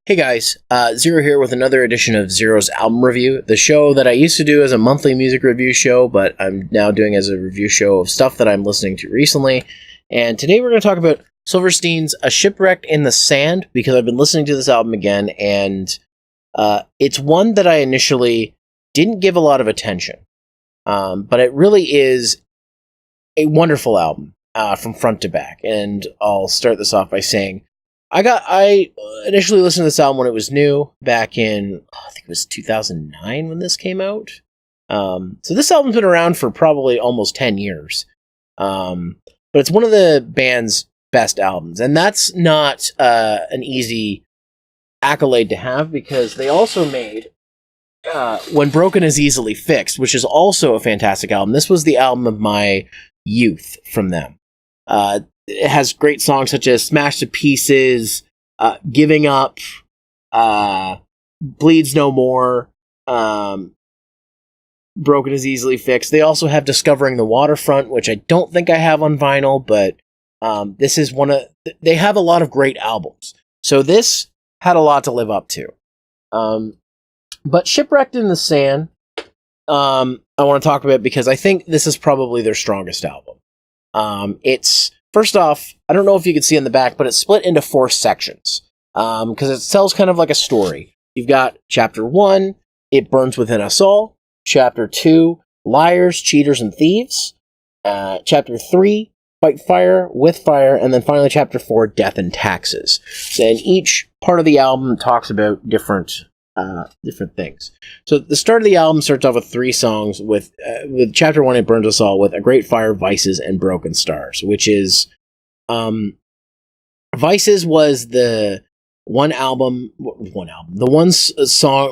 Hey guys, Zero here with another edition of Zero's Album Review, the show that I used to do as a monthly music review show, but I'm now doing as a review show of stuff that I'm listening to recently. And today we're going to talk about Silverstein's A Shipwreck in the Sand, because I've been listening to this album again, and it's one that I initially didn't give a lot of attention. But it really is a wonderful album from front to back. And I'll start this off by saying, I initially listened to this album when it was new, back in, I think it was 2009 when this came out. So this album's been around for probably almost 10 years. But it's one of the band's best albums. And that's not an easy accolade to have, because they also made When Broken is Easily Fixed, which is also a fantastic album. This was the album of my youth from them. It has great songs such as Smashed to Pieces, Giving Up, Bleeds No More, Broken is Easily Fixed. They also have Discovering the Waterfront, which I don't think I have on vinyl, but this is they have a lot of great albums. So this had a lot to live up to. But Shipwrecked in the Sand, I want to talk about because I think this is probably their strongest album. It's, first off, I don't know if you can see in the back, but it's split into 4 sections, because it tells kind of like a story. You've got Chapter 1, It Burns Within Us All. Chapter 2, Liars, Cheaters, and Thieves. Chapter 3, Fight Fire, With Fire. And then finally Chapter 4, Death and Taxes. And each part of the album talks about different things. So the start of the album starts off with 3 songs with Chapter 1, It Burns Us All, with A Great Fire, Vices, and Broken Stars, which is, Vices was the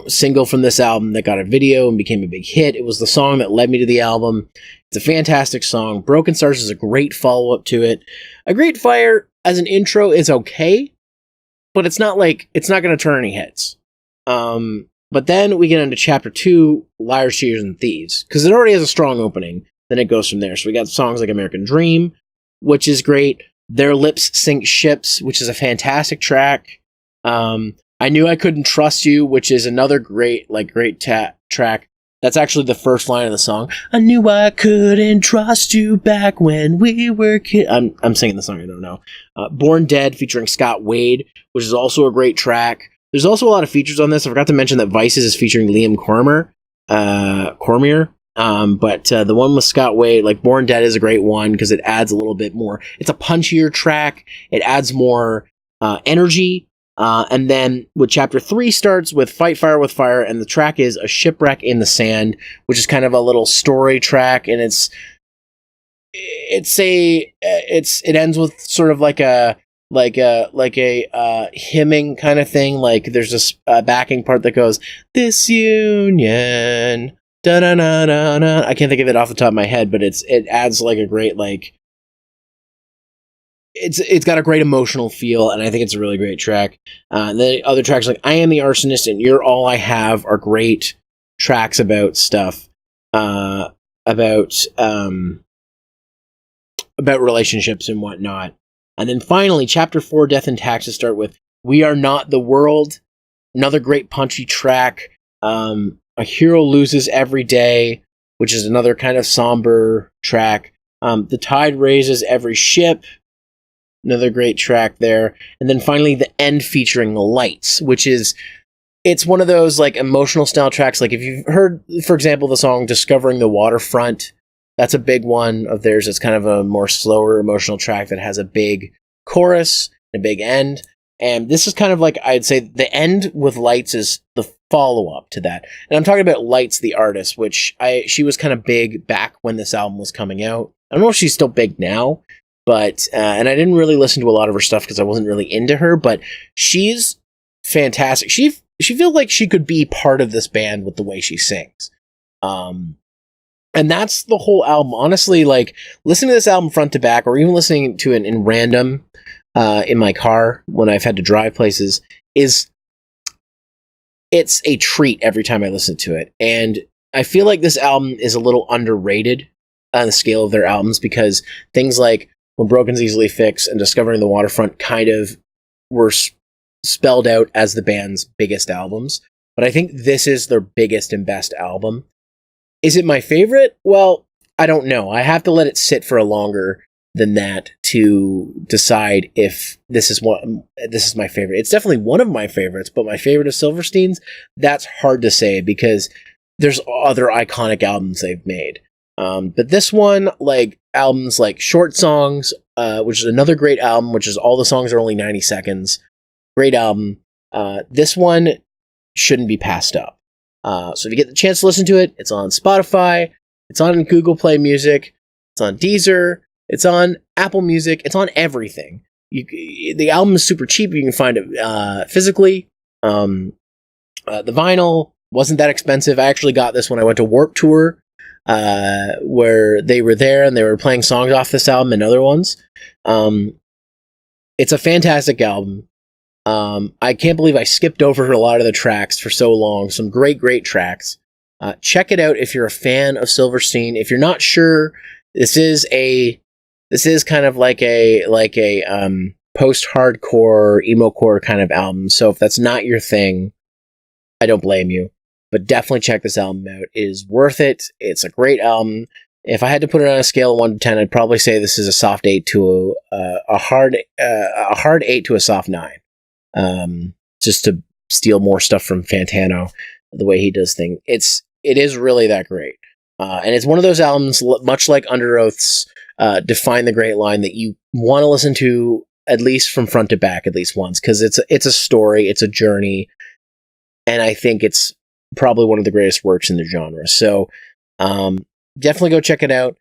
single from this album that got a video and became a big hit. It was the song that led me to the album. It's a fantastic song. Broken Stars is a great follow-up to it. A Great Fire as an intro is okay, but it's not going to turn any heads. But then we get into Chapter 2, Liars, Cheaters, and Thieves, because it already has a strong opening. Then it goes from there. So we got songs like American Dream, which is great. Their Lips Sink Ships, which is a fantastic track. I Knew I Couldn't Trust You, which is another great track. That's actually the first line of the song. I knew I couldn't trust you back when we were kids. I'm singing the song, I don't know. Born Dead featuring Scott Wade, which is also a great track. There's also a lot of features on this. I forgot to mention that Vices is featuring Liam Cormier. But the one with Scott Wade, like Born Dead, is a great one because it adds a little bit more. It's a punchier track. It adds more energy. And then with Chapter 3 starts with Fight Fire with Fire, and the track is A Shipwreck in the Sand, which is kind of a little story track, and it ends with sort of like a hymning kind of thing. Like there's this backing part that goes, "This union, da na na na na." I can't think of it off the top of my head, but it adds like a great it's got a great emotional feel, and I think it's a really great track. The other tracks like I Am the Arsonist and You're All I Have are great tracks about stuff, about relationships and whatnot. And then finally, Chapter 4, Death and Taxes start with We Are Not the World, another great punchy track. A Hero Loses Every Day, which is another kind of somber track. The Tide Raises Every Ship, another great track there. And then finally, the end featuring Lights, it's one of those like emotional style tracks. Like if you've heard, for example, the song Discovering the Waterfront, that's a big one of theirs. It's kind of a more slower emotional track that has a big chorus and a big end. And this is kind of like, I'd say the end with Lights is the follow-up to that. And I'm talking about Lights, the artist, which she was kind of big back when this album was coming out. I don't know if she's still big now, but, and I didn't really listen to a lot of her stuff because I wasn't really into her, but she's fantastic. She feels like she could be part of this band with the way she sings. And that's the whole album. Honestly, like, listening to this album front to back, or even listening to it in random in my car when I've had to drive places, it's a treat every time I listen to it. And I feel like this album is a little underrated on the scale of their albums, because things like When Broken's Easily Fixed and Discovering the Waterfront kind of were spelled out as the band's biggest albums, but I think this is their biggest and best album. Is it my favorite? Well, I don't know. I have to let it sit for a longer than that to decide if this is my favorite. It's definitely one of my favorites, but my favorite of Silverstein's, that's hard to say because there's other iconic albums they've made. But this one, like albums like Short Songs, which is another great album, which is all the songs are only 90 seconds. Great album. This one shouldn't be passed up. So if you get the chance to listen to it, it's on Spotify, it's on Google Play Music, it's on Deezer, it's on Apple Music, it's on everything. The album is super cheap. You can find it physically. The vinyl wasn't that expensive. I actually got this when I went to Warped Tour, where they were there and they were playing songs off this album and other ones. It's a fantastic album. I can't believe I skipped over a lot of the tracks for so long. Some great tracks. Check it out if you're a fan of Silverstein. If you're not sure, this is kind of like a post-hardcore, emo-core kind of album. So if that's not your thing, I don't blame you. But definitely check this album out. It is worth it. It's a great album. If I had to put it on a scale of 1 to 10, I'd probably say this is a soft 8 to a hard 8 to a soft 9. Just to steal more stuff from Fantano, the way he does things. It is really that great. And it's one of those albums, much like Under Oath's Define the Great Line, that you want to listen to at least from front to back at least once, because it's a story, it's a journey, and I think it's probably one of the greatest works in the genre. So definitely go check it out.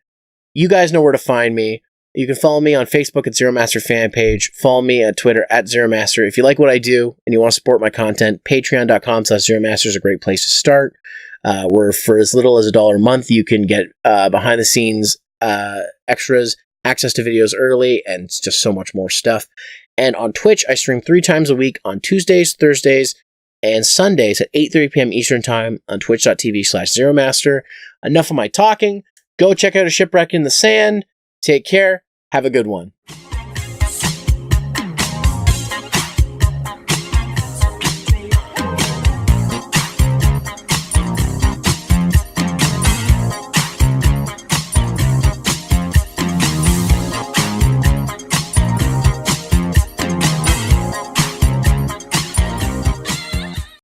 You guys know where to find me. You can follow me on Facebook at Zeromaster fan page. Follow me on Twitter at Zeromaster. If you like what I do and you want to support my content, patreon.com/Zeromaster is a great place to start. Where for as little as $1 a month, you can get behind the scenes extras, access to videos early, and just so much more stuff. And on Twitch, I stream 3 times a week on Tuesdays, Thursdays, and Sundays at 8:30 p.m. Eastern Time on twitch.tv/Zeromaster. Enough of my talking. Go check out A Shipwreck in the Sand. Take care. Have a good one.